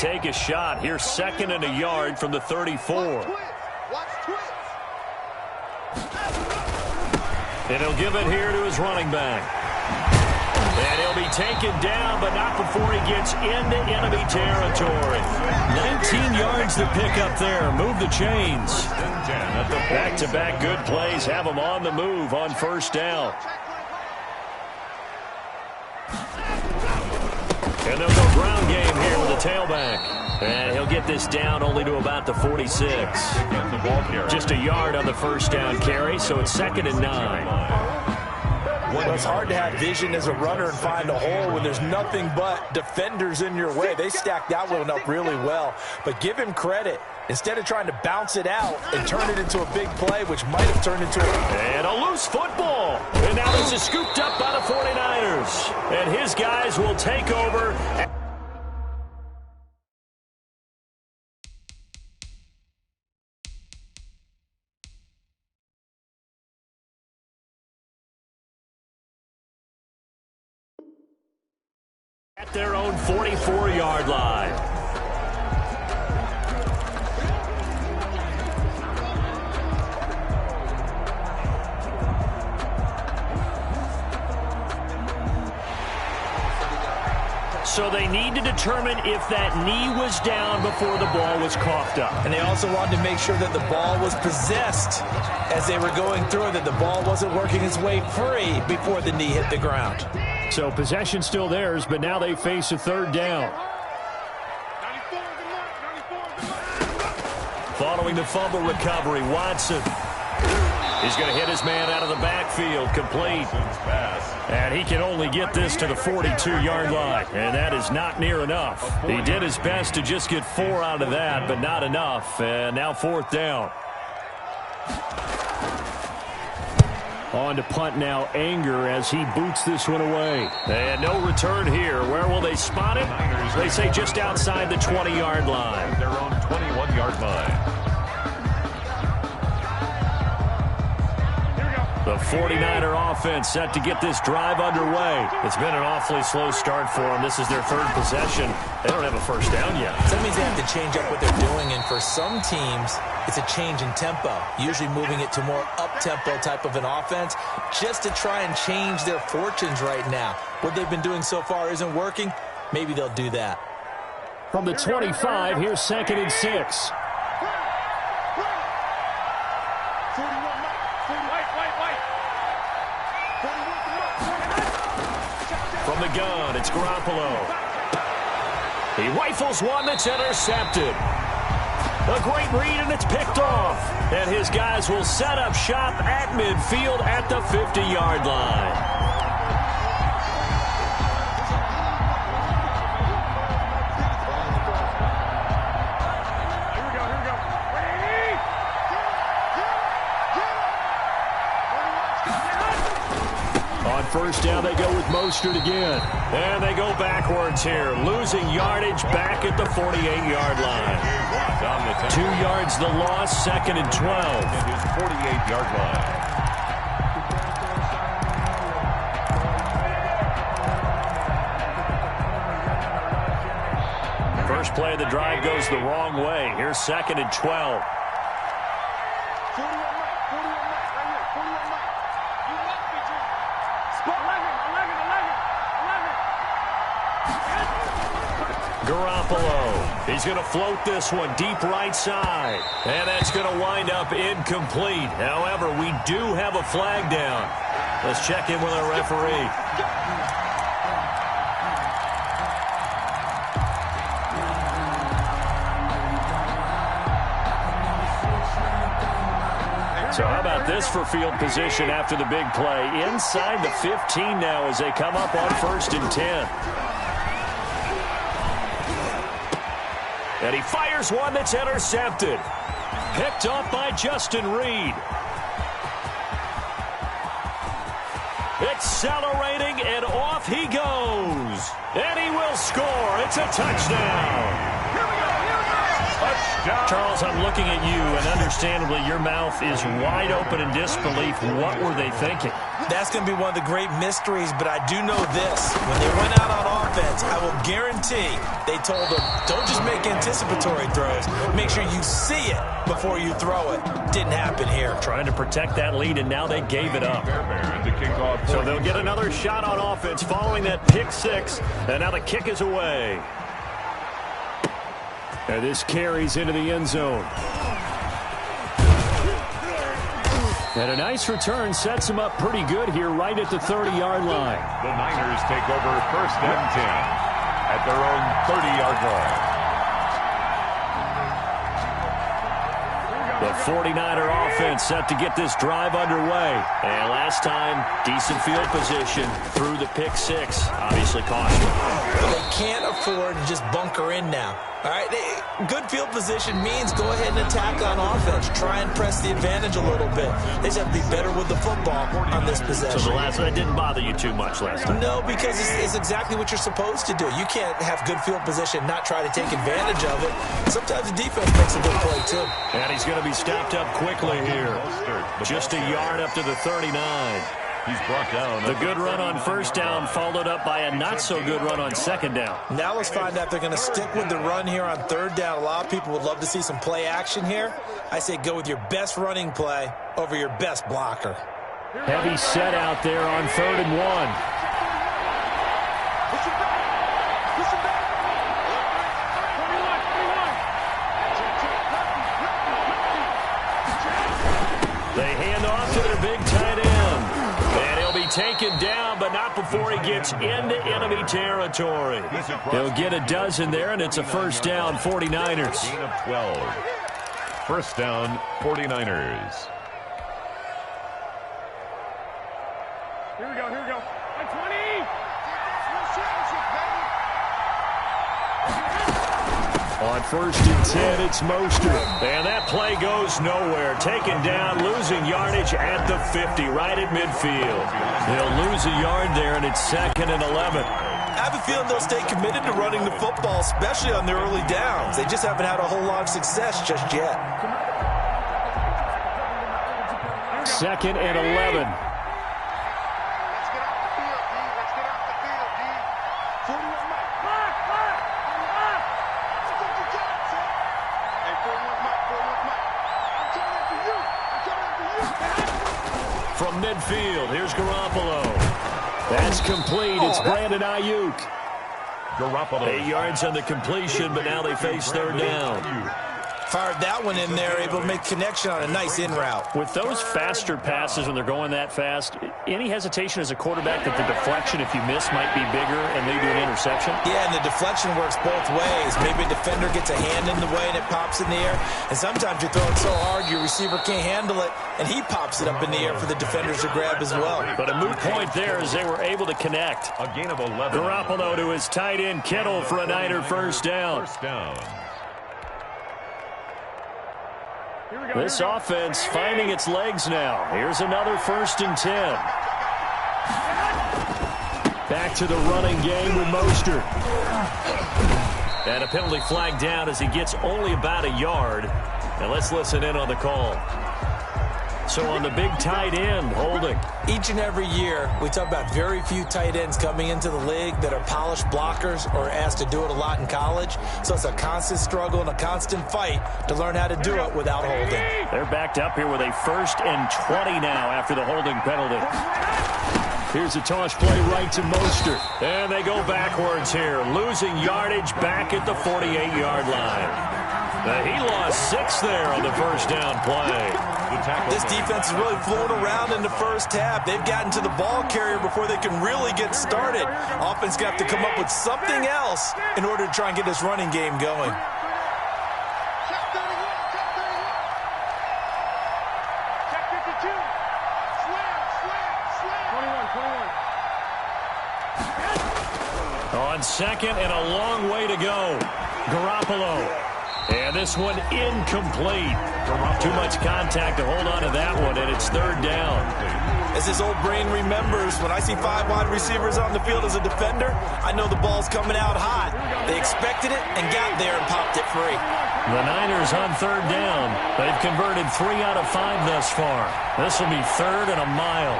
take a shot. Here's 2nd and a yard from the 34. And he'll give it here to his running back. And he'll be taken down, but not before he gets into enemy territory. 19 yards to pick up there. Move the chains. Back-to-back good plays have him on the move on 1st down. And they'll go ground game here with the tailback. And he'll get this down only to about the 46. Just a yard on the 1st down carry, so it's 2nd and 9. Well, it's hard to have vision as a runner and find a hole when there's nothing but defenders in your way. They stacked that one up really well. But give him credit. Instead of trying to bounce it out and turn it into a big play, which might have turned into And a loose football. And now this is scooped up by the 49ers. And his guys will take over. At their own 44-yard line. So they need to determine if that knee was down before the ball was coughed up. And they also wanted to make sure that the ball was possessed as they were going through, that the ball wasn't working its way free before the knee hit the ground. So possession still theirs, but now they face a 3rd down. Following the fumble recovery, Watson. He's going to hit his man out of the backfield, complete. And he can only get this to the 42-yard line, and that is not near enough. He did his best to just get 4 out of that, but not enough. And now 4th down. On to punt now, Anger, as he boots this one away. And no return here. Where will they spot it? They say just outside the 20-yard line. Their own 21-yard line. The 49er offense set to get this drive underway. It's been an awfully slow start for them. This is their 3rd possession. They don't have a 1st down yet. So that means they have to change up what they're doing, and for some teams, it's a change in tempo, usually moving it to more up-tempo type of an offense, just to try and change their fortunes right now. What they've been doing so far isn't working. Maybe they'll do that. From the 25, here's 2nd and 6. From the gun, it's Garoppolo. He rifles one that's intercepted. A great read, and it's picked off. And his guys will set up shop at midfield at the 50-yard line. On 1st down, they go with Mostert again. And they go backwards here, losing yardage back at the 48-yard line. 2 yards the loss, 2nd and 12. At his 48-yard line. First play of the drive goes the wrong way. Here's 2nd and 12. Garoppolo. He's going to float this one deep right side. And that's going to wind up incomplete. However, we do have a flag down. Let's check in with our referee. So how about this for field position after the big play? Inside the 15 now as they come up on 1st and 10. And he fires one that's intercepted. Picked up by Justin Reed. Accelerating, and off he goes. And he will score. It's a touchdown. Touchdown. Charles, I'm looking at you, and understandably, your mouth is wide open in disbelief. What were they thinking? That's going to be one of the great mysteries, but I do know this. When they went out on offense, I will guarantee they told them, don't just make anticipatory throws. Make sure you see it before you throw it. Didn't happen here. Trying to protect that lead, and now they gave it up. So they'll get another shot on offense following that pick six, and now the kick is away. And this carries into the end zone. And a nice return sets him up pretty good here right at the 30-yard line. The Niners take over 1st and 10 at their own 30-yard line. The 49er offense set to get this drive underway. And last time, decent field position through the pick six. Obviously costly. They can't afford to just bunker in now. All right, good field position means go ahead and attack on offense. Try and press the advantage a little bit. They just have to be better with the football on this possession. So the last one didn't bother you too much last time? No, because it's exactly what you're supposed to do. You can't have good field position, not try to take advantage of it. Sometimes the defense makes a good play, too. And he's going to be stopped up quickly here. Just a yard up to the 39. He's brought down. The good run on first down followed up by a not-so-good run on second down. Now let's find out if they're going to stick with the run here on third down. A lot of people would love to see some play action here. I say go with your best running play over your best blocker. Heavy set out there on 3rd and 1. They hand off to their big tight end. And he'll be taken down, but not before he gets into enemy territory. He'll get a dozen there, and it's a first down, 49ers. Gain of 12. First down, 49ers. Here we go. 20. On 1st and 10, it's Mostert. And that play goes nowhere. Taken down, losing yardage at the 50, right at midfield. They'll lose a yard there, and it's 2nd and 11. I have a feeling they'll stay committed to running the football, especially on their early downs. They just haven't had a whole lot of success just yet. 2nd and 11. From midfield, here's Garoppolo. That's complete. It's Brandon Ayuk. Garoppolo. 8 yards on the completion, but now they face 3rd down. Fired that one in there, able to make connection on a nice in route. With those faster passes when they're going that fast, any hesitation as a quarterback that the deflection, if you miss, might be bigger and lead to an interception? Yeah, and the deflection works both ways. Maybe a defender gets a hand in the way and it pops in the air. And sometimes you throw it so hard your receiver can't handle it, and he pops it up in the air for the defenders to grab as well. But a moot point there as they were able to connect. A gain of 11. Garoppolo to his tight end, Kittle, for a Niner first down. First down. This offense finding its legs now. Here's another 1st and 10. Back to the running game with Mostert. And a penalty flag down as he gets only about a yard. And let's listen in on the call. So on the big tight end, holding. Each and every year, we talk about very few tight ends coming into the league that are polished blockers or asked to do it a lot in college. So it's a constant struggle and a constant fight to learn how to do it without holding. They're backed up here with a 1st and 20 now after the holding penalty. Here's a toss play right to Mostert. And they go backwards here, losing yardage back at the 48-yard line. He lost 6 there on the first down play. This defense is really flown around in the first half. They've gotten to the ball carrier before they can really get started. Offense going to have to come up with something else in order to try and get this running game going. On 2nd and a long way to go. Garoppolo. And this one incomplete. Too much contact to hold on to that one, and it's 3rd down. As his old brain remembers, when I see 5 wide receivers on the field as a defender, I know the ball's coming out hot. They expected it and got there and popped it free. The Niners on 3rd down. They've converted 3 out of 5 thus far. This will be 3rd and a mile.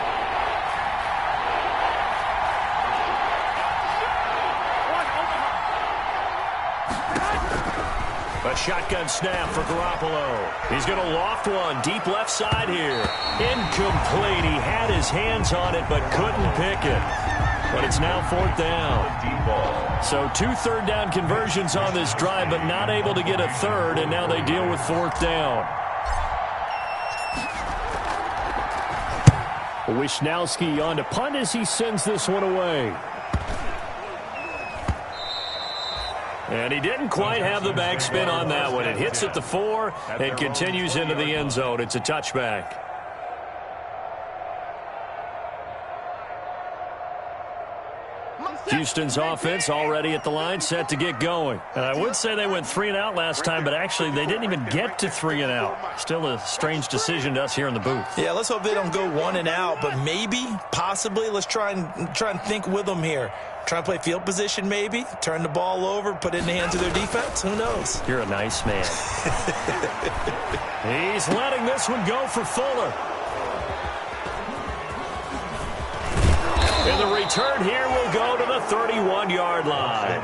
A shotgun snap for Garoppolo. He's going to loft one deep left side here. Incomplete. He had his hands on it but couldn't pick it. But it's now 4th down. So 2 third-down conversions on this drive, but not able to get a third, and now they deal with 4th down. Wisnowski on to punt as he sends this one away. And he didn't quite have the backspin on that one. It hits at the 4 and continues into the end zone. It's a touchback. Houston's offense already at the line, set to get going. And I would say they went 3 and out last time, but actually they didn't even get to 3 and out. Still a strange decision to us here in the booth. Yeah, let's hope they don't go 1 and out, but maybe, possibly, let's try and think with them here. Try and play field position maybe, turn the ball over, put it in the hands of their defense. Who knows? You're a nice man. He's letting this one go for Fuller. And the return here will go to the 31-yard line.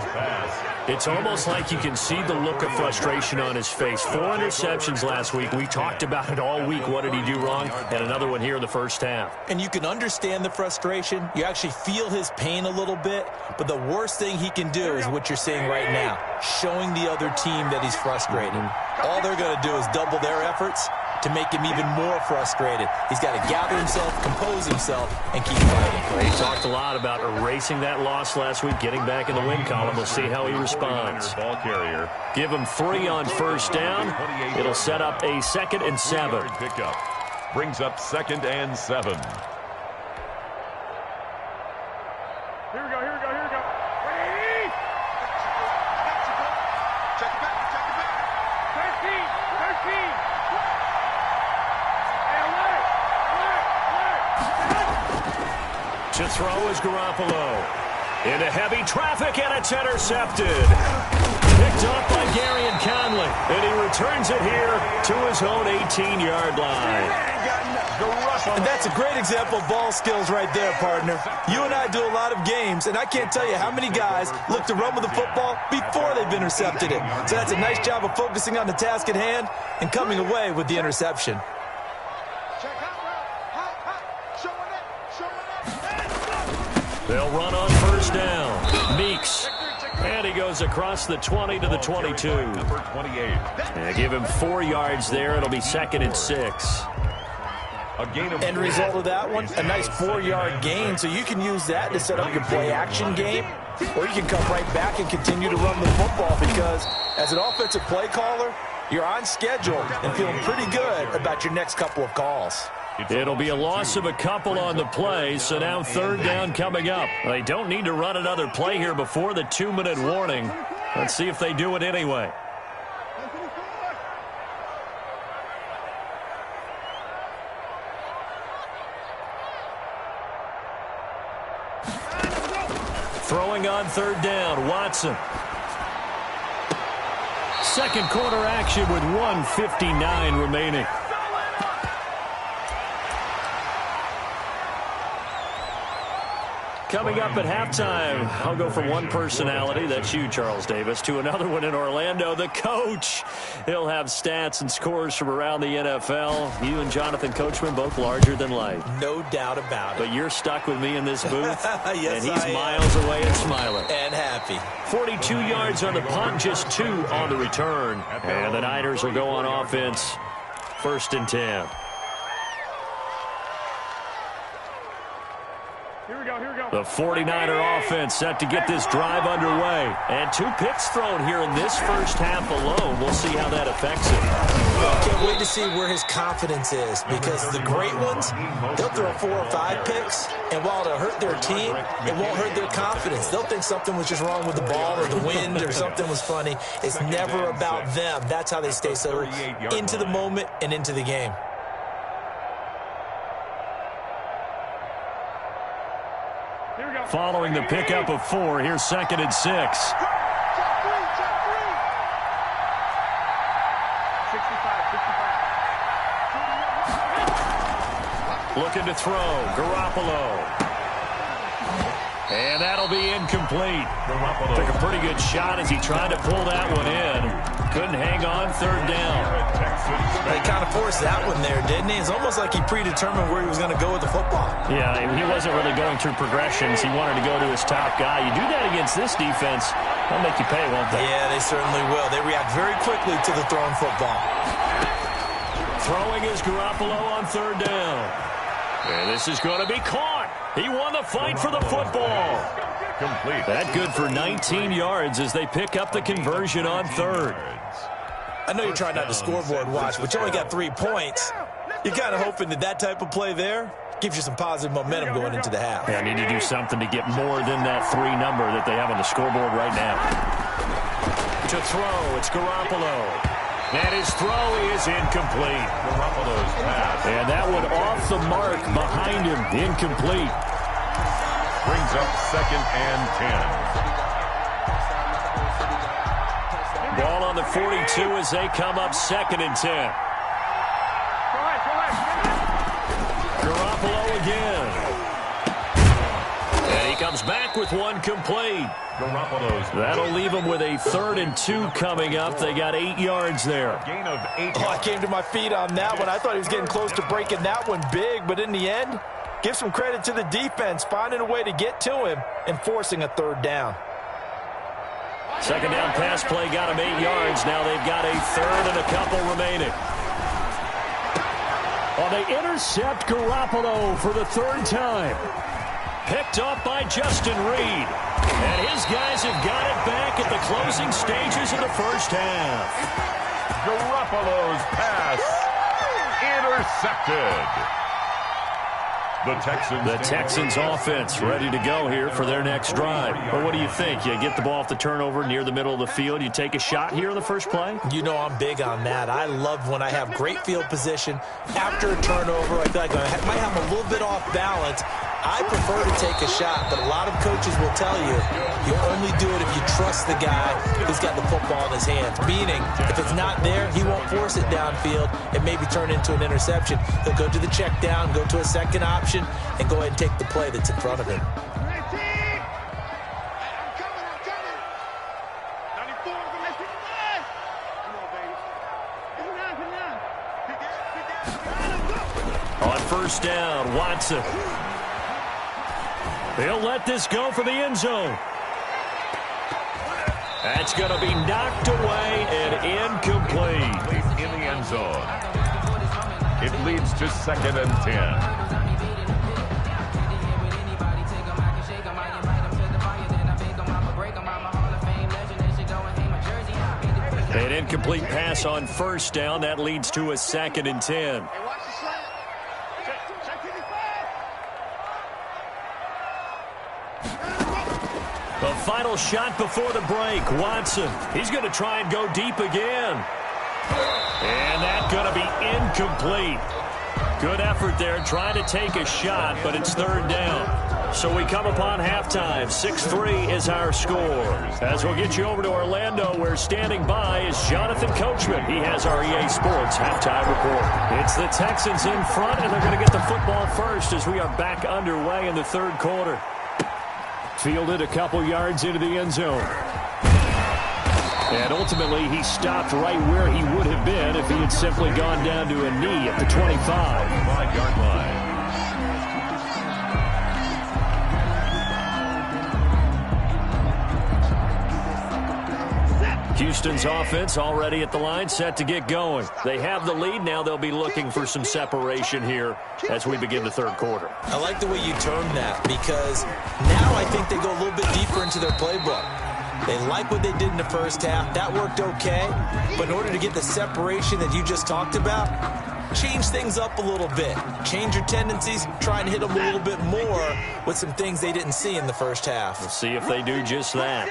It's almost like you can see the look of frustration on his face. 4 interceptions last week. We talked about it all week. What did he do wrong? And another one here in the first half. And you can understand the frustration. You actually feel his pain a little bit. But the worst thing he can do is what you're seeing right now, showing the other team that he's frustrated. All they're going to do is double their efforts to make him even more frustrated. He's got to gather himself, compose himself, and keep fighting. He talked a lot about erasing that loss last week, getting back in the win column. We'll see how he responds. Ball carrier. Give him 3 on first down. It'll set up a 2nd and 7. Pickup. Brings up 2nd and 7. Here we go, here we go, here we go. Ready? Check it back. 13. To throw is Garoppolo. Into heavy traffic, and it's intercepted. Picked up by Gary and Conley. And he returns it here to his own 18-yard line. And that's a great example of ball skills right there, partner. You and I do a lot of games, and I can't tell you how many guys look to run with the football before they've intercepted it. So that's a nice job of focusing on the task at hand and coming away with the interception. They'll run on first down. Meeks. And he goes across the 20 to the 22. Number 28. And give him 4 yards there. It'll be 2nd and 6. A gain of End result of that one, a nice 4-yard gain. So you can use that to set up your play-action game, or you can come right back and continue to run the football because as an offensive play caller, you're on schedule and feeling pretty good about your next couple of calls. It'll be a loss of a couple on the play, so now 3rd down coming up. They don't need to run another play here before the 2-minute warning. Let's see if they do it anyway. Throwing on 3rd down, Watson. Second quarter action with 1:59 remaining. Coming up at halftime, I'll go from one personality, that's you, Charles Davis, to another one in Orlando, the coach. He'll have stats and scores from around the NFL. You and Jonathan Coachman, both larger than life. No doubt about it. But you're stuck with me in this booth, yes, and he's miles away and smiling. And happy. 42 yards on the punt, just 2 on the return. And the Niners will go on offense, 1st and 10. The 49er offense set to get this drive underway. And 2 picks thrown here in this first half alone. We'll see how that affects him. I can't wait to see where his confidence is because the great ones, they'll throw 4 or 5 picks, and while it'll hurt their team, it won't hurt their confidence. They'll think something was just wrong with the ball or the wind or something was funny. It's never about them. That's how they stay so into the moment and into the game. Following the pickup of 4, here's 2nd and 6. Looking to throw, Garoppolo. And that'll be incomplete. Took a pretty good shot as he tried to pull that one in. Couldn't hang on third down. They kind of forced that one there, didn't he? It's almost like he predetermined where he was going to go with the football. Yeah, he wasn't really going through progressions. He wanted to go to his top guy. You do that against this defense, they'll make you pay, won't they? Yeah, they certainly will. They react very quickly to the thrown football. Throwing is Garoppolo on third down. And this is going to be caught. He won the fight for the football. Complete. That good for 19 yards as they pick up the conversion on third. I know you're trying not to scoreboard watch, but you only got 3 points. You're kind of hoping that type of play there gives you some positive momentum going into the half. Yeah, need to do something to get more than that 3 number that they have on the scoreboard right now. To throw, it's Garoppolo. And his throw is incomplete. Garoppolo's pass. And that one off the mark behind him, incomplete. Brings up 2nd and 10. Ball on the 42 as they come up 2nd and 10. Garoppolo again. And he comes back with one complete. Garoppolo's. That'll leave them with a 3rd and 2 coming up. They got 8 yards there. Gain of 8 Oh, I came to my feet on that one. I thought he was getting close to breaking that one big, but in the end, give some credit to the defense, finding a way to get to him and forcing a 3rd down. 2nd down pass play got him 8 yards. Now they've got a 3rd and a couple remaining. Oh, they intercept Garoppolo for the 3rd time. Picked off by Justin Reed. And his guys have got it back at the closing stages of the first half. Garoppolo's pass intercepted. The Texans offense ready to go here for their next drive. But what do you think? You get the ball off the turnover near the middle of the field. You take a shot here in the first play? You know I'm big on that. I love when I have great field position. After a turnover, I feel like I might have a little bit off balance. I prefer to take a shot, but a lot of coaches will tell you, you only do it if you trust the guy who's got the football in his hands. Meaning, if it's not there, he won't force it downfield and maybe turn into an interception. He'll go to the check down, go to a second option, and go ahead and take the play that's in front of him. On first down, Watson. He'll let this go for the end zone. That's going to be knocked away and incomplete. In the end zone. It leads to 2nd and 10. An incomplete pass on first down. That leads to a 2nd and 10. The final shot before the break. Watson. He's going to try and go deep again. And that's going to be incomplete. Good effort there trying to take a shot, but it's 3rd down. So we come upon halftime. 6-3 is our score. As we'll get you over to Orlando, where standing by is Jonathan Coachman. He has our EA Sports halftime report. It's the Texans in front, and they're going to get the football first as we are back underway in the 3rd quarter. Fielded a couple yards into the end zone. And ultimately, he stopped right where he would have been if he had simply gone down to a knee at the 25. 5-yard line. Houston's offense already at the line, set to get going. They have the lead. Now they'll be looking for some separation here as we begin the 3rd quarter. I like the way you termed that, because now I think they go a little bit deeper into their playbook. They like what they did in the first half. That worked okay. But in order to get the separation that you just talked about, change things up a little bit. Change your tendencies. Try and hit them a little bit more with some things they didn't see in the first half. We'll see if they do just that.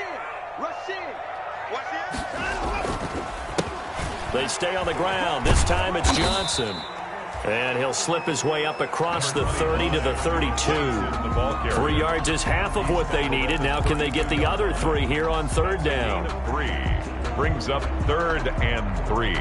They stay on the ground. This time it's Johnson. And he'll slip his way up across the 30 to the 32. 3 yards is half of what they needed. Now can they get the other 3 here on 3rd down? 3 brings up 3rd and 3.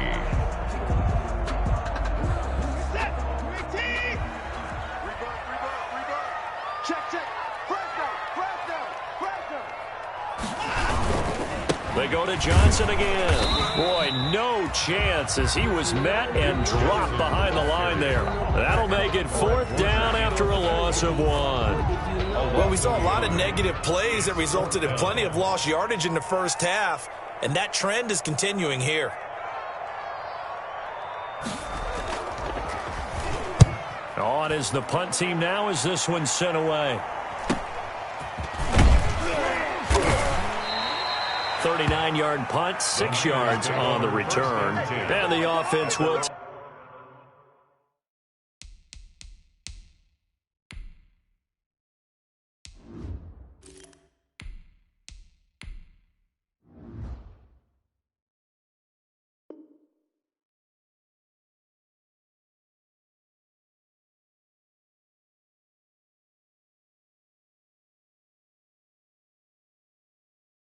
They go to Johnson again. Boy, no chance as he was met and dropped behind the line there. That'll make it 4th down after a loss of 1. Well, we saw a lot of negative plays that resulted in plenty of lost yardage in the first half, and that trend is continuing here. On is the punt team now as this one's sent away. 39-yard punt, 6 yards on the return. And the offense will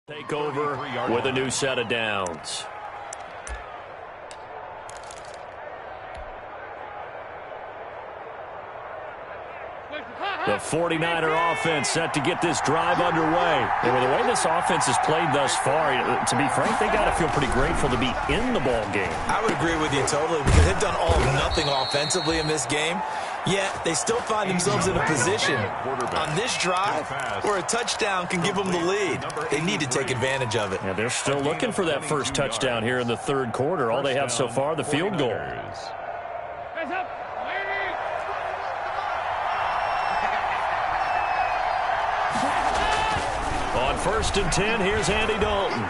take over with a new set of downs. The 49er offense set to get this drive underway. And with the way this offense has played thus far, to be frank, they got to feel pretty grateful to be in the ball game. I would agree with you totally because they've done all or nothing offensively in this game. Yet they still find themselves in a position on this drive where a touchdown can give them the lead. They need to take advantage of it. Yeah, they're still looking for that first touchdown here in the 3rd quarter. All they have so far, the field goal. On 1st and 10, here's Andy Dalton.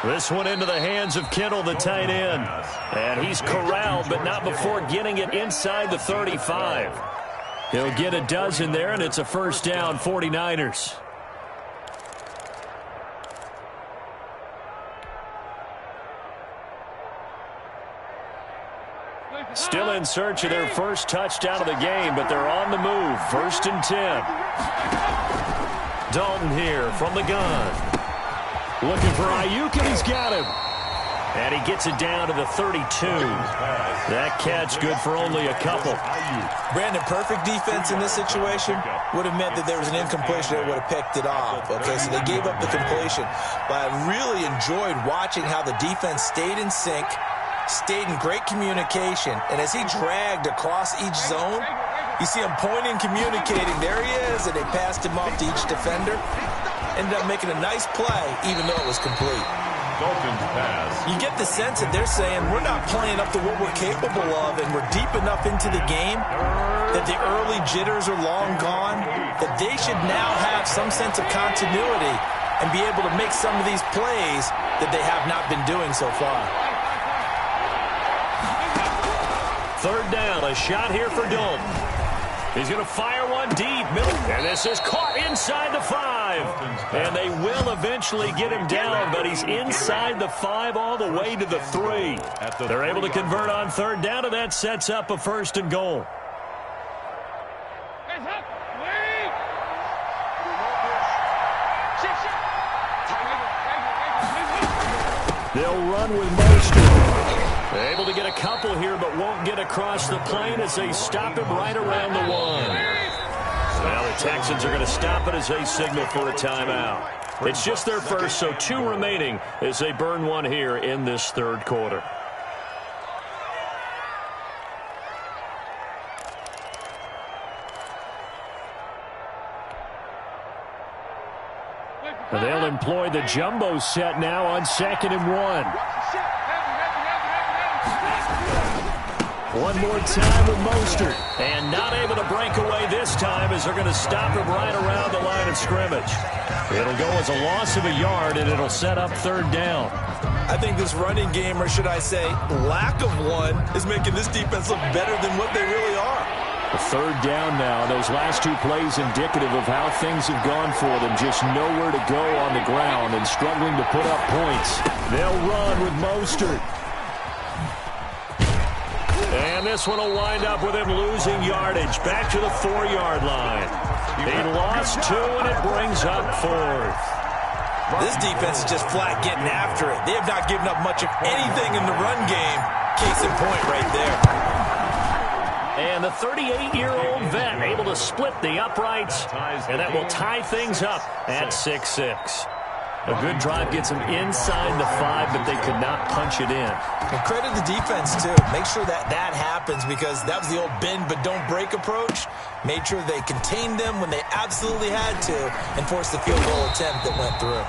This one into the hands of Kittle, the tight end. And he's corralled, but not before getting it inside the 35. He'll get a dozen there, and it's a 1st down, 49ers. Still in search of their first touchdown of the game, but they're on the move. 1st and 10. Dalton here from the gun. Looking for Ayuk, and he's got him. And he gets it down to the 32. That catch good for only a couple. Brandon, perfect defense in this situation would have meant that there was an incompletion. They would have picked it off. Okay, so they gave up the completion. But I really enjoyed watching how the defense stayed in sync, stayed in great communication. And as he dragged across each zone, you see him pointing, communicating. There he is, and they passed him off to each defender. Ended up making a nice play, even though it was complete. Dalton's pass. You get the sense that they're saying we're not playing up to what we're capable of, and we're deep enough into the game that the early jitters are long gone, that they should now have some sense of continuity and be able to make some of these plays that they have not been doing so far. 3rd down, a shot here for Dalton. He's going to fire one deep, middle, and this is caught inside the 5. And they will eventually get him down, but he's inside the 5 all the way to the 3. They're able to convert on 3rd down, and that sets up a 1st and goal. They'll run with Mostert. Able to get a couple here, but won't get across the plane as they stop him right around the 1. Now the Texans are going to stop it as they signal for a timeout. It's just their first, so 2 remaining as they burn one here in this 3rd quarter. They'll employ the jumbo set now on 2nd and 1. One more time with Mostert. And not able to break away this time as they're going to stop him right around the line of scrimmage. It'll go as a loss of a yard, and it'll set up 3rd down. I think this running game, or should I say lack of one, is making this defense look better than what they really are. A 3rd down now. Those last 2 plays indicative of how things have gone for them. Just nowhere to go on the ground and struggling to put up points. They'll run with Mostert. And this one will wind up with him losing yardage back to the 4-yard line. He lost 2, and it brings up 4th. This defense is just flat getting after it. They have not given up much of anything in the run game. Case in point right there. And the 38-year-old vet able to split the uprights, and that will tie things up at 6-6. A good drive gets them inside the 5, but they could not punch it in. And credit the defense, too. Make sure that happens, because that was the old bend but don't break approach. Made sure they contained them when they absolutely had to and forced the field goal attempt that went through.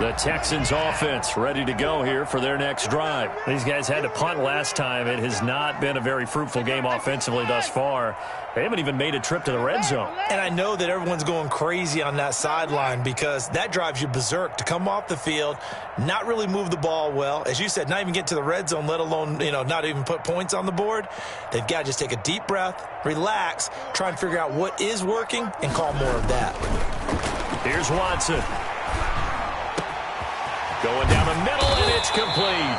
The Texans offense ready to go here for their next drive. These guys had to punt last time. It has not been a very fruitful game offensively thus far. They haven't even made a trip to the red zone. And I know that everyone's going crazy on that sideline, because that drives you berserk to come off the field, not really move the ball well. As you said, not even get to the red zone, let alone, not even put points on the board. They've got to just take a deep breath, relax, try and figure out what is working, and call more of that. Here's Watson. Going down the middle, and it's complete.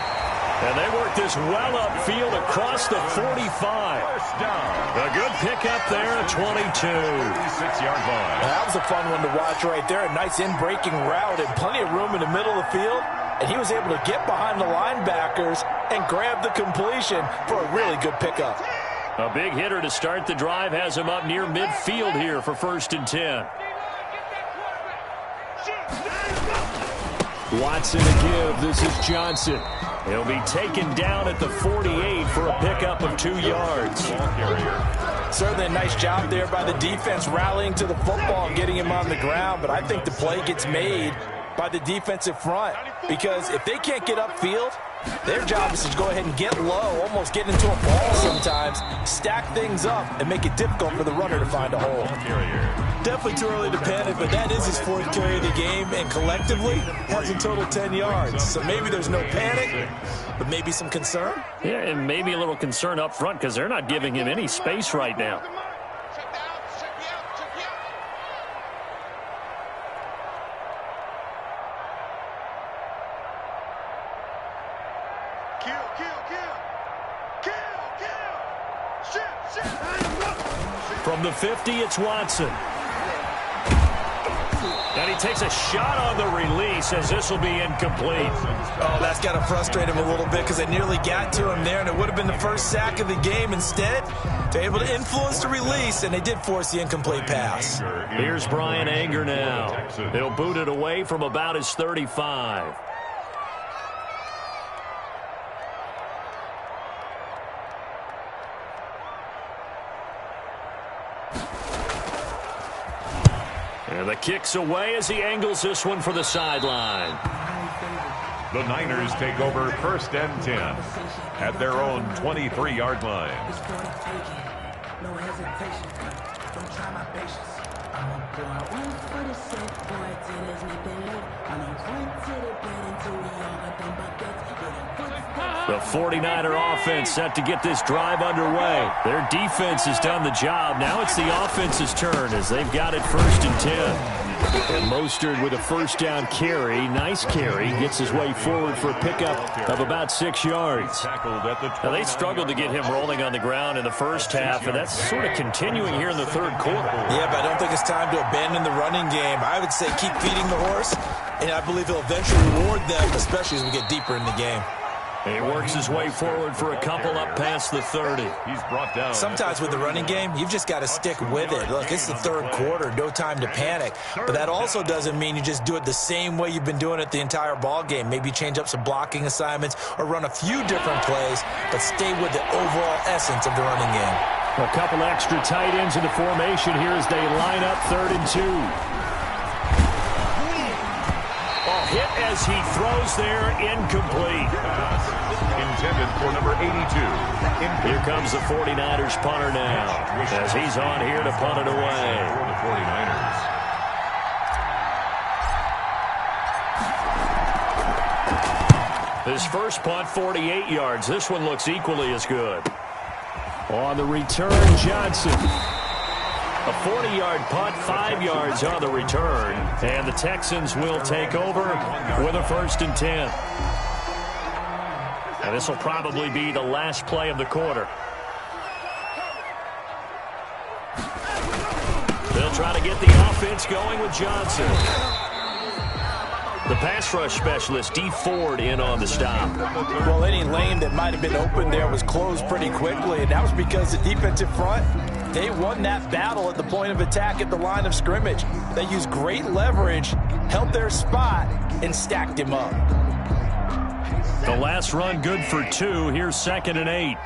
And they work this well upfield across the 45. First down. A good pickup there at 22. 36-yard line. That was a fun one to watch right there. A nice in-breaking route and plenty of room in the middle of the field. And he was able to get behind the linebackers and grab the completion for a really good pickup. A big hitter to start the drive has him up near midfield here for 1st and 10. Watson to give. This is Johnson. He'll be taken down at the 48 for a pickup of 2 yards. Certainly a nice job there by the defense rallying to the football and getting him on the ground, but I think the play gets made by the defensive front, because if they can't get upfield, their job is to go ahead and get low, almost get into a ball sometimes, stack things up, and make it difficult for the runner to find a hole. Definitely too early to panic, but that is his 4th carry of the game, and collectively has a total 10 yards. So maybe there's no panic, but maybe some concern. Yeah, and maybe a little concern up front, because they're not giving him any space right now. From the 50, it's Watson. And he takes a shot on the release, as this will be incomplete. Oh, that's got to frustrate him a little bit, because they nearly got to him there, and it would have been the first sack of the game. Instead, they're able to influence the release, and they did force the incomplete pass. Here's Brian Anger now. He'll boot it away from about his 35. And the kick's away as he angles this one for the sideline. The Niners take over 1st and 10 at their own 23-yard line. No hesitation. Don't try my patience. I'm a boy, one for the set, boy, till there's nothing left. I'm a run to the bed until we all got them buckets. The 49er offense set to get this drive underway. Their defense has done the job. Now it's the offense's turn, as they've got it 1st and 10. And Mostert with a 1st down carry. Nice carry. Gets his way forward for a pickup of about 6 yards. Now, they struggled to get him rolling on the ground in the first half, and that's sort of continuing here in the 3rd quarter. Yeah, but I don't think it's time to abandon the running game. I would say keep feeding the horse, and I believe he'll eventually reward them, especially as we get deeper in the game. He works his way forward for a couple up past the 30. He's brought down. Sometimes with the running game, you've just got to stick with it. Look, it's the 3rd quarter, no time to panic. But that also doesn't mean you just do it the same way you've been doing it the entire ball game. Maybe change up some blocking assignments or run a few different plays, but stay with the overall essence of the running game. A couple extra tight ends in the formation here as they line up 3rd and 2. Hit as he throws there, incomplete. Intended for number 82. Here comes the 49ers punter now, as he's on here to punt it away. For the 49ers. His first punt, 48 yards. This one looks equally as good. On the return, Johnson. A 40-yard punt, 5 yards on the return. And the Texans will take over with a 1st and 10. And this will probably be the last play of the quarter. They'll try to get the offense going with Johnson. The pass rush specialist, D. Ford, in on the stop. Well, any lane that might have been open there was closed pretty quickly, and that was because the defensive front, they won that battle at the point of attack at the line of scrimmage. They used great leverage, held their spot, and stacked him up. The last run good for 2. Here's 2nd and 8.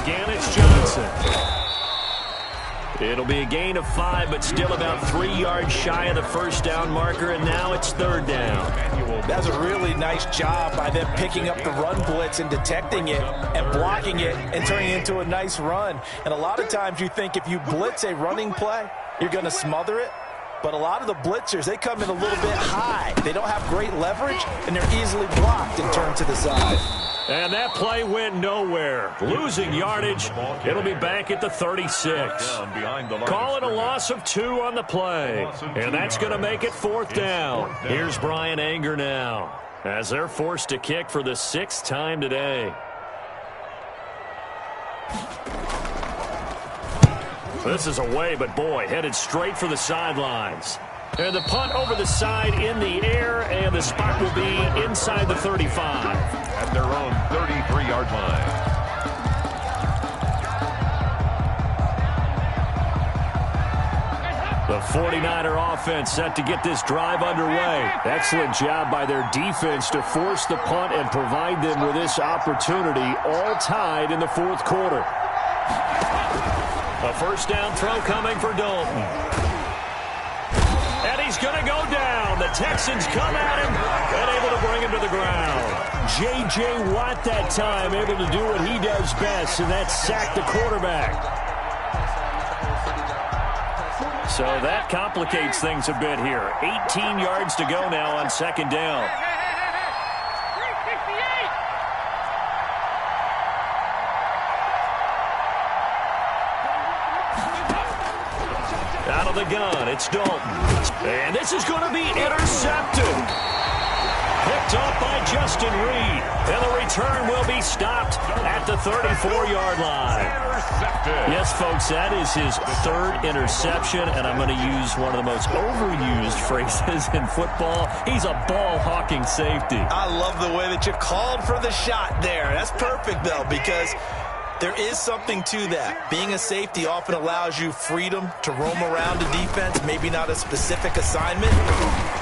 Again, it's Johnson. It'll be a gain of 5, but still about 3 yards shy of the first down marker, and now it's 3rd down. That's a really nice job by them picking up the run blitz and detecting it and blocking it and turning it into a nice run. And a lot of times you think if you blitz a running play, you're going to smother it. But a lot of the blitzers, they come in a little bit high. They don't have great leverage, and they're easily blocked and turned to the side. And that play went nowhere. Losing yardage. It'll be back at the 36. Call it a loss of 2 on the play. And that's going to make it 4th down. Here's Brian Anger now, as they're forced to kick for the 6th time today. This is away, but boy, headed straight for the sidelines. And the punt over the side in the air, and the spot will be inside the 35. At their own 33-yard line. The 49er offense set to get this drive underway. Excellent job by their defense to force the punt and provide them with this opportunity, all tied in the 4th quarter. A first down throw coming for Dalton. And he's going to go down. The Texans come at him and able to bring him to the ground. J.J. Watt that time able to do what he does best, and that's sack the quarterback. So that complicates things a bit here. 18 yards to go now on 2nd down. Out of the gun, it's Dalton. And this is going to be intercepted. Picked up by Justin Reed. And the return will be stopped at the 34-yard line. Yes, folks, that is his 3rd interception, and I'm going to use one of the most overused phrases in football. He's a ball-hawking safety. I love the way that you called for the shot there. That's perfect, though, because there is something to that. Being a safety often allows you freedom to roam around the defense, maybe not a specific assignment.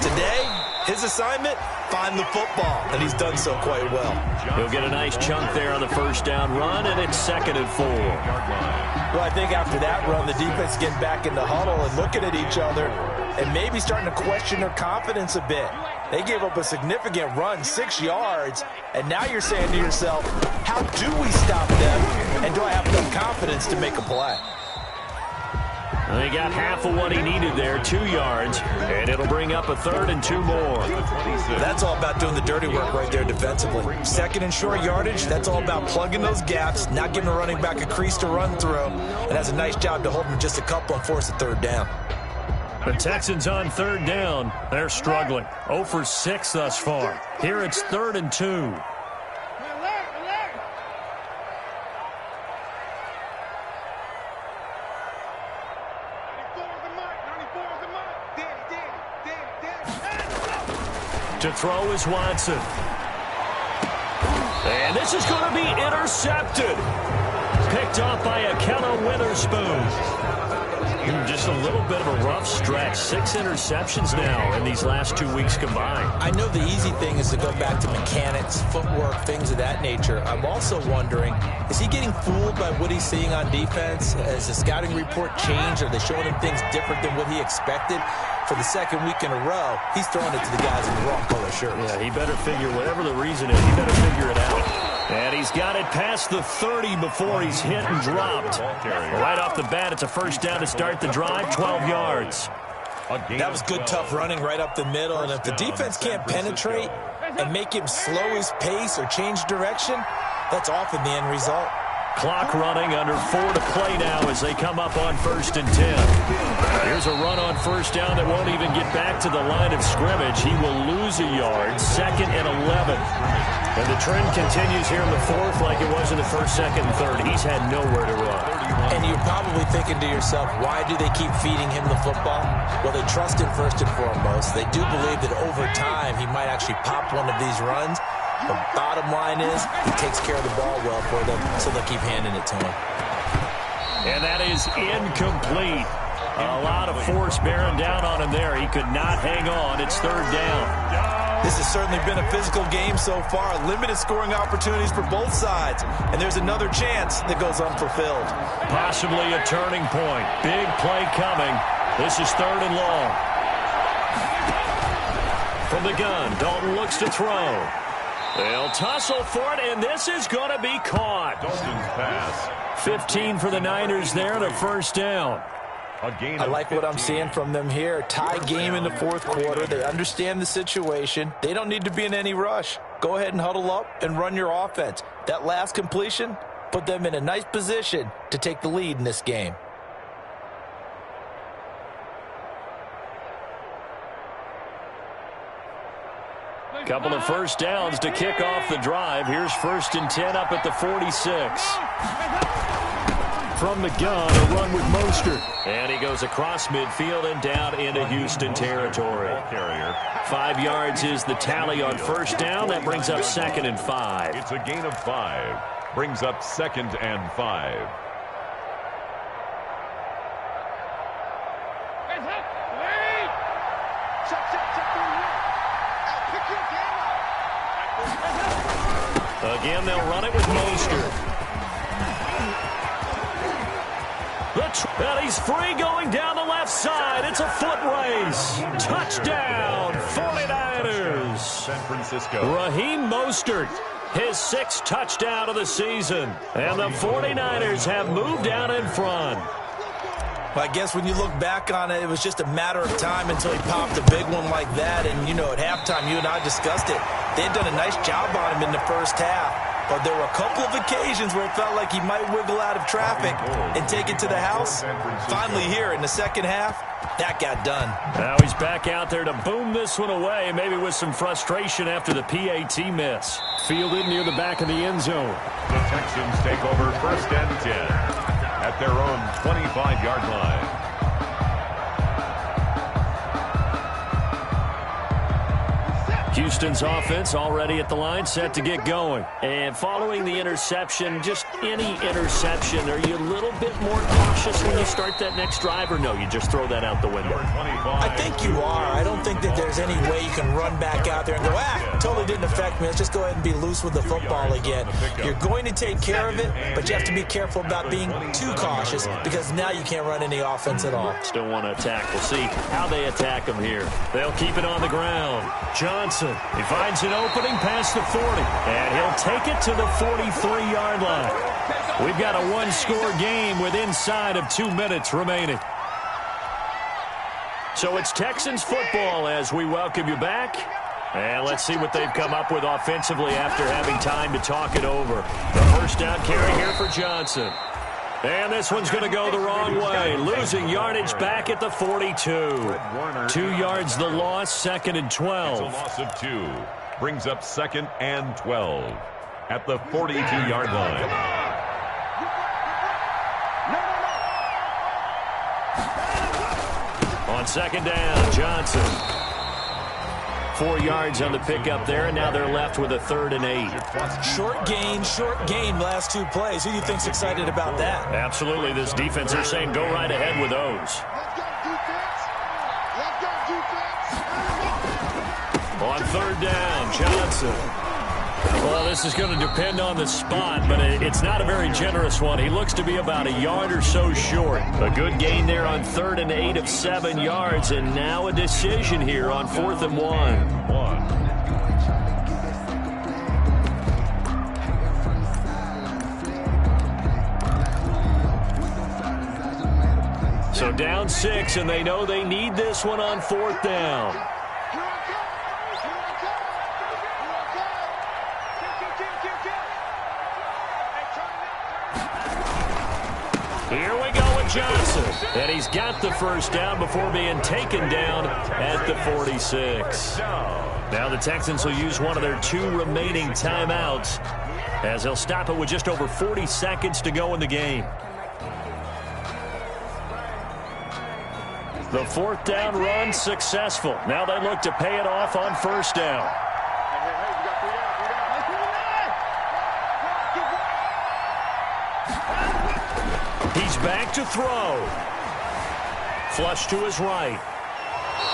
Today, his assignment, find the football, and he's done so quite well. He'll get a nice chunk there on the first down run, and it's 2nd and 4. Well, I think after that run, the defense getting back in the huddle and looking at each other and maybe starting to question their confidence a bit. They gave up a significant run, 6 yards, and now you're saying to yourself, how do we stop them, and do I have enough confidence to make a play? He got half of what he needed there, 2 yards, and it'll bring up a 3rd and 2 more. That's all about doing the dirty work right there defensively. 2nd and short yardage, that's all about plugging those gaps, not giving a running back a crease to run through, and has a nice job to hold him just a couple and force a 3rd down. The Texans on 3rd down. They're struggling. 0 for 6 thus far. Here it's 3rd and 2. To throw is Watson. And this is going to be intercepted. Picked off by Akello Witherspoon. Just a little bit of a rough stretch. 6 interceptions now in these last 2 weeks combined. I know the easy thing is to go back to mechanics, footwork, things of that nature. I'm also wondering, is he getting fooled by what he's seeing on defense? Has the scouting report changed? Are they showing him things different than what he expected? For the 2nd week in a row, he's throwing it to the guys in the wrong color shirts. Yeah, he better figure, whatever the reason is, he better figure it out. And he's got it past the 30 before he's hit and dropped. Right off the bat, it's a first down to start the drive, 12 yards. That was good, tough running right up the middle. And if the defense can't penetrate and make him slow his pace or change direction, that's often the end result. Clock running, under 4 to play now as they come up on 1st and 10. Here's a run on first down that won't even get back to the line of scrimmage. He will lose a yard, 2nd and 11. And the trend continues here in the fourth like it was in the first, second, and third. He's had nowhere to run. And you're probably thinking to yourself, why do they keep feeding him the football? Well, they trust him first and foremost. They do believe that over time he might actually pop one of these runs. The bottom line is he takes care of the ball well for them, so they'll keep handing it to him. And that is incomplete. A lot of force bearing down on him there. He could not hang on. It's third down. This has certainly been a physical game so far. Limited scoring opportunities for both sides. And there's another chance that goes unfulfilled. Possibly a turning point. Big play coming. This is third and long. From the gun, Dalton looks to throw. They'll tussle for it, and this is going to be caught. Dalton's pass. 15 for the Niners there and a first down. I like what I'm seeing from them here. Tie game in the fourth quarter. They understand the situation. They don't need to be in any rush. Go ahead and huddle up and run your offense. That last completion put them in a nice position to take the lead in this game. Couple of first downs to kick off the drive. Here's 1st and 10 up at the 46. From the gun, a run with Mostert. And he goes across midfield and down into Houston territory. 5 yards is the tally on first down. That brings up 2nd and 5. It's a gain of 5. Brings up 2nd and 5. Again, they'll run it with Mostert. And he's free going down the left side. It's a foot race. Touchdown, 49ers. San Francisco. Raheem Mostert, his 6th touchdown of the season. And the 49ers have moved out in front. Well, I guess when you look back on it, it was just a matter of time until he popped a big one like that. And, you know, at halftime, you and I discussed it. They had done a nice job on him in the first half. But there were a couple of occasions where it felt like he might wiggle out of traffic and take it to the house. Finally here in the second half, that got done. Now he's back out there to boom this one away, maybe with some frustration after the PAT miss. Fielded near the back of the end zone. The Texans take over 1st and 10 at their own 25-yard line. Houston's offense already at the line, set to get going. And following the interception, just any interception, are you a little bit more cautious when you start that next drive, or no, you just throw that out the window? I think you are. I don't think that there's any way you can run back out there and go, totally didn't affect me. Let's just go ahead and be loose with the football again. You're going to take care of it, but you have to be careful about being too cautious because now you can't run any offense at all. Still want to attack. We'll see how they attack him here. They'll keep it on the ground. Johnson. He finds an opening past the 40, and he'll take it to the 43-yard line. We've got a one-score game with inside of 2 minutes remaining. So it's Texans football as we welcome you back. And let's see what they've come up with offensively after having time to talk it over. The first down carry here for Johnson. And this one's going to go the wrong way. Losing yardage back at the 42. 2 yards the loss, 2nd and 12. It's a loss of 2. Brings up 2nd and 12 at the 42-yard line. On 2nd down, Johnson. 4 yards on the pickup there, and now they're left with a 3rd and 8. Short gain last 2 plays. Who do you think's excited about that? Absolutely. This defense, they're saying go right ahead with those. On 3rd down, Johnson. Well, this is going to depend on the spot, but it's not a very generous one. He looks to be about a yard or so short. A good gain there on 3rd and 8 of 7 yards, and now a decision here on 4th and 1. So down 6, and they know they need this one on 4th down. Here we go with Johnson. And he's got the first down before being taken down at the 46. Now the Texans will use one of their 2 remaining timeouts as they'll stop it with just over 40 seconds to go in the game. The 4th down run successful. Now they look to pay it off on 1st down. He's back to throw. Flush to his right.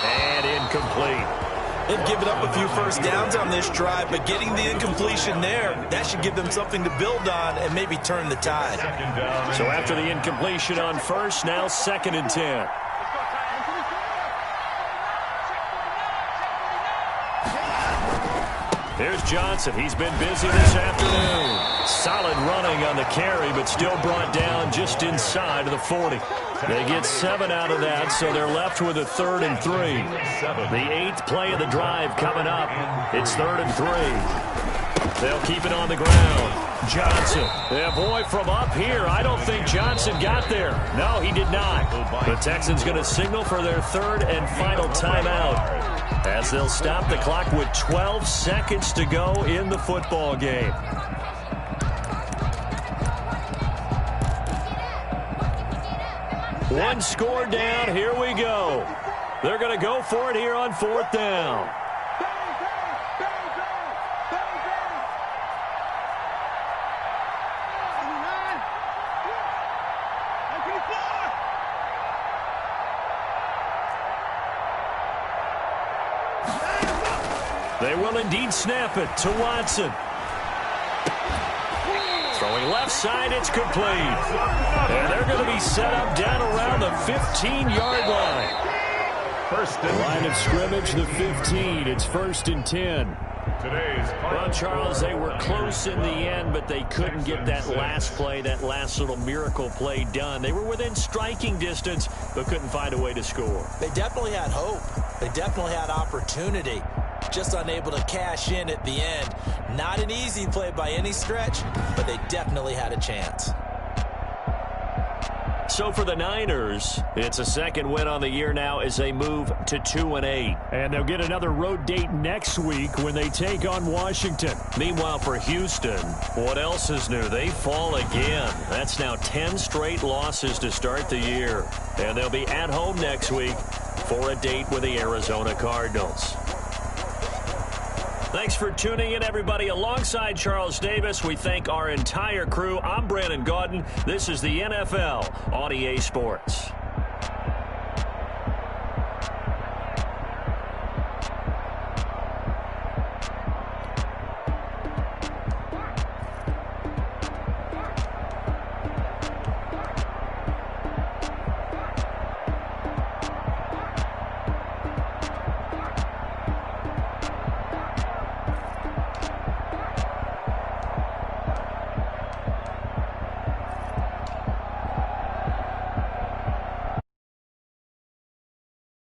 And incomplete. They've given up a few first downs on this drive, but getting the incompletion there, that should give them something to build on and maybe turn the tide. So after the incompletion on 1st, now 2nd and 10. Here's Johnson. He's been busy this afternoon. Solid running on the carry, but still brought down just inside of the 40. They get 7 out of that, so they're left with a 3rd and 3. The 8th play of the drive coming up. It's 3rd and 3. They'll keep it on the ground. Johnson. Yeah, boy, from up here, I don't think Johnson got there. No, he did not. The Texans going to signal for their 3rd and final timeout as they'll stop the clock with 12 seconds to go in the football game. One score down. Here we go. They're going to go for it here on 4th down. They will indeed snap it to Watson. Throwing left side, it's complete. And they're going to be set up down around the 15-yard line. Line of scrimmage, the 15. It's 1st and 10. Well, Charles, they were close in the end, but they couldn't get that last play, that last little miracle play done. They were within striking distance, but couldn't find a way to score. They definitely had hope. They definitely had opportunity. Just unable to cash in at the end. Not an easy play by any stretch, but they definitely had a chance. So for the Niners, it's a 2nd win on the year now as they move to 2-8. And they'll get another road date next week when they take on Washington. Meanwhile, for Houston, what else is new? They fall again. That's now 10 straight losses to start the year. And they'll be at home next week for a date with the Arizona Cardinals. Thanks for tuning in, everybody. Alongside Charles Davis, we thank our entire crew. I'm Brandon Gaudin. This is the NFL on EA Sports.